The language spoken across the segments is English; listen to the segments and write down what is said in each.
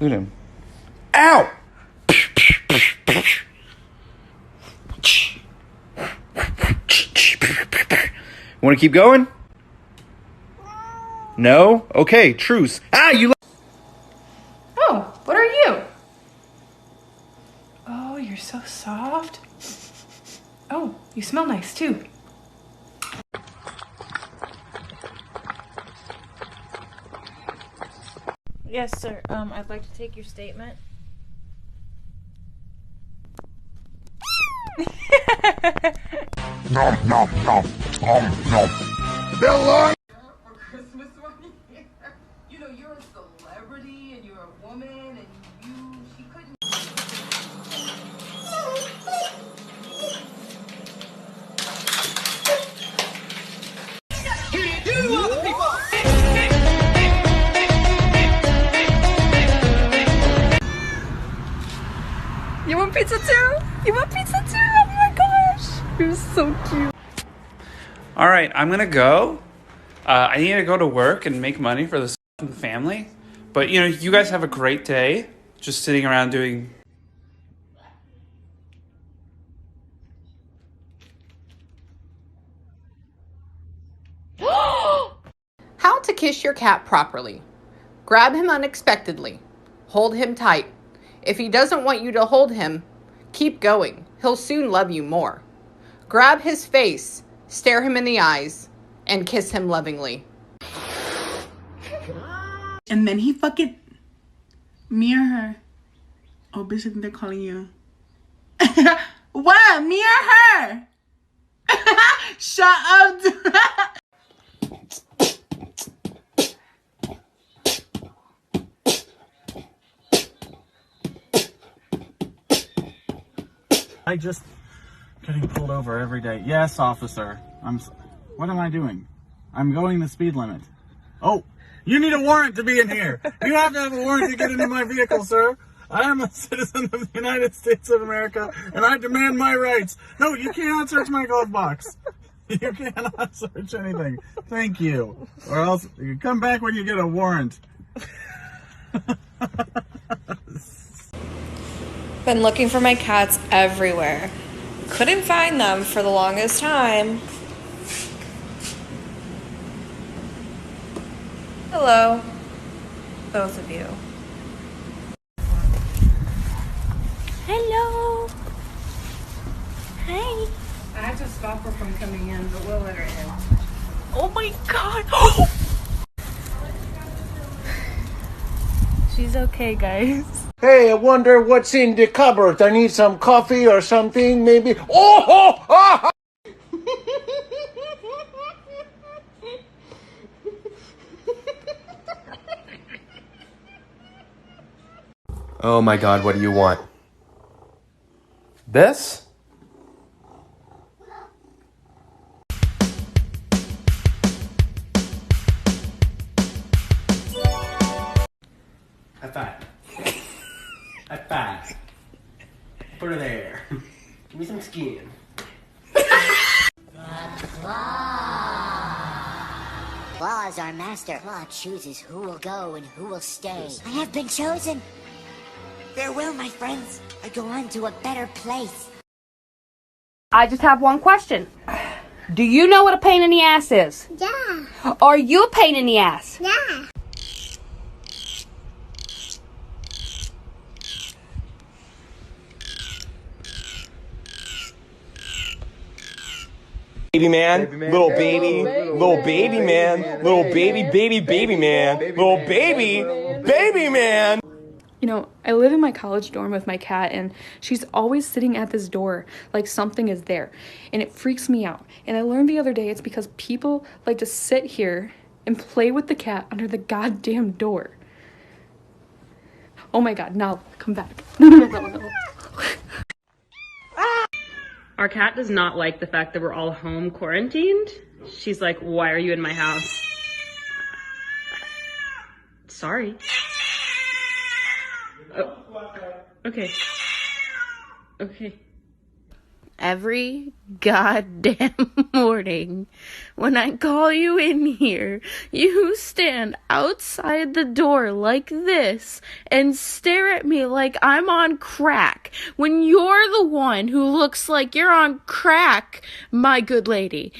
Look at him. Ow! Want to keep going? No? Okay, truce. Ah, you. Oh, what are you? Oh, you're so soft. Oh, you smell nice too. Yes, sir. I'd like to take your statement. Nom nom nom nom nom. Bella. For Christmas one year, you know you're a celebrity and you're a woman and she couldn't. You are the people. You want pizza too? You want pizza too? Oh my gosh, you're so cute. All right, I'm gonna go. I need to go to work and make money for this family. But you know, you guys have a great day. Just sitting around doing. How to kiss your cat properly. Grab him unexpectedly. Hold him tight. If he doesn't want you to hold him, keep going. He'll soon love you more. Grab his face, stare him in the eyes, and kiss him lovingly. And then he fucking... Me or her? Oh, bitch, I think they're calling you. What? Me or her? Shut up. I just getting pulled over every day. Yes, officer. What am I doing? I'm going the speed limit. Oh, you need a warrant to be in here. You have to have a warrant to get into my vehicle, sir. I am a citizen of the United States of America, and I demand my rights. No, you cannot search my glove box. You cannot search anything. Thank you. Or else you come back when you get a warrant. Been looking for my cats everywhere. Couldn't find them for the longest time. Hello, both of you. Hello. Hi. I had to stop her from coming in, but we'll let her in. Oh my god. She's okay, guys. Hey, I wonder what's in the cupboard. I need some coffee or something, maybe. Oh! Ah! Oh my god, what do you want? This? High five. High five. Put her there. Give me some skin. Claw is our master. Claw chooses who will go and who will stay. I have been chosen. Farewell, my friends. I go on to a better place. I just have one question. Do you know what a pain in the ass is? Yeah. Are you a pain in the ass? Yeah. Baby man, little baby man, little baby man, little baby man. You know, I live in my college dorm with my cat, and she's always sitting at this door like something is there, and it freaks me out. And I learned the other day it's because people like to sit here and play with the cat under the goddamn door. Oh my god, now come back. No. Our cat does not like the fact that we're all home quarantined. She's like, why are you in my house? Sorry. Oh. Okay. Okay. Every goddamn morning when I call you in here, you stand outside the door like this and stare at me like I'm on crack when you're the one who looks like you're on crack, my good lady.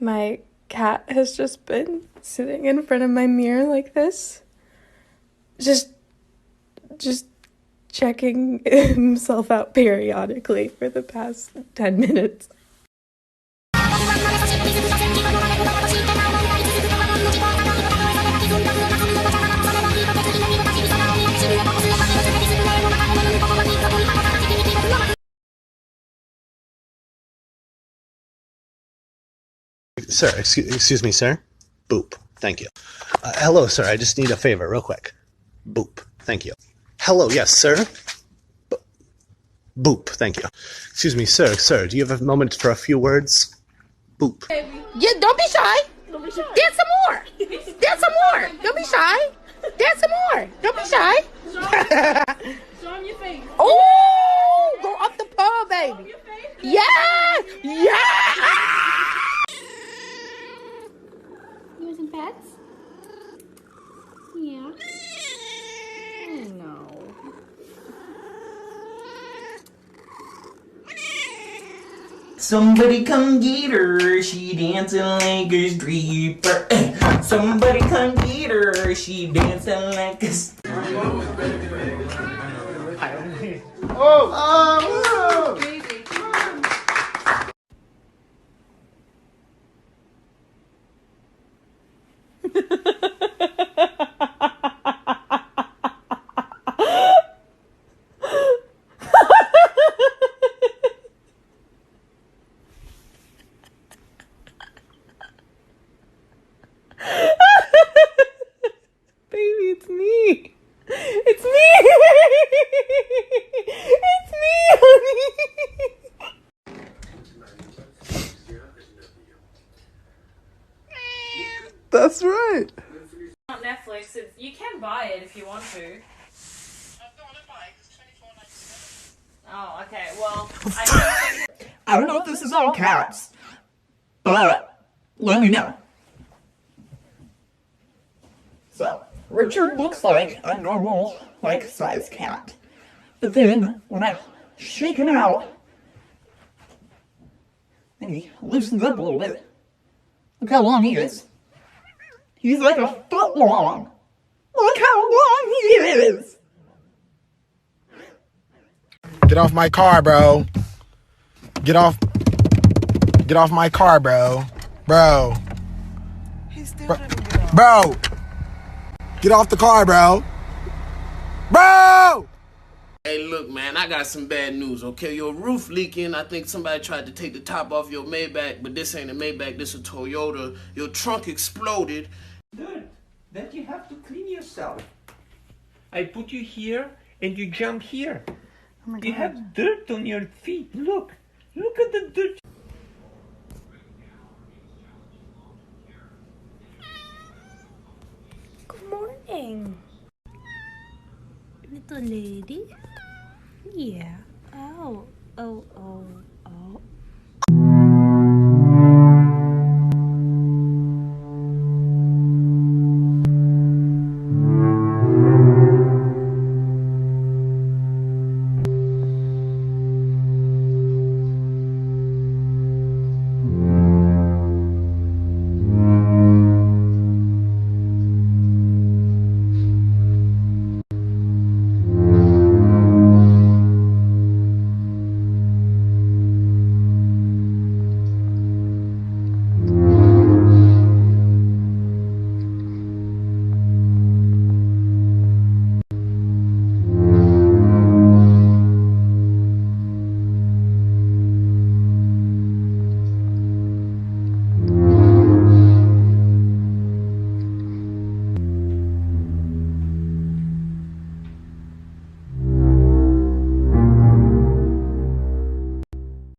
My cat has just been sitting in front of my mirror like this. Just checking himself out periodically for the past 10 minutes. Sir, excuse me, sir. Boop. Thank you. Hello, sir. I just need a favor real quick. Boop. Thank you. Hello, yes, sir. Boop. Thank you. Excuse me, sir. Do you have a moment for a few words? Boop. Yeah, don't be shy. Dance some more. Dance some more. Don't be shy. Dance some more. Don't be shy. Show him your face. Oh, go up the pole, baby. Yeah. You want some pets? Yeah. No. Somebody come get her, she dancing like a stripper. Somebody come get her, she dancing like a Oh! Baby, it's me. It's me. It's me, honey. That's right. On Netflix, you can buy it if you want to. Oh, okay. Well, I don't know if this is all cats, but let me know. So, Richard looks like a normal, size cat. But then, when I shake him out, and he loosens up a little bit, look how long he is. He's like a foot long. Look how long he is. Get off my car, bro. Get off my car, bro. Bro. Bro. Get off the car, bro. Bro! Hey, look, man, I got some bad news, okay? Your roof leaking. I think somebody tried to take the top off your Maybach, but this ain't a Maybach, this is a Toyota. Your trunk exploded. Dirt that you have to clean yourself. I put you here and you jump here. Oh my God. You have dirt on your feet. Look at the dirt. Good morning. Little lady? Yeah. Oh.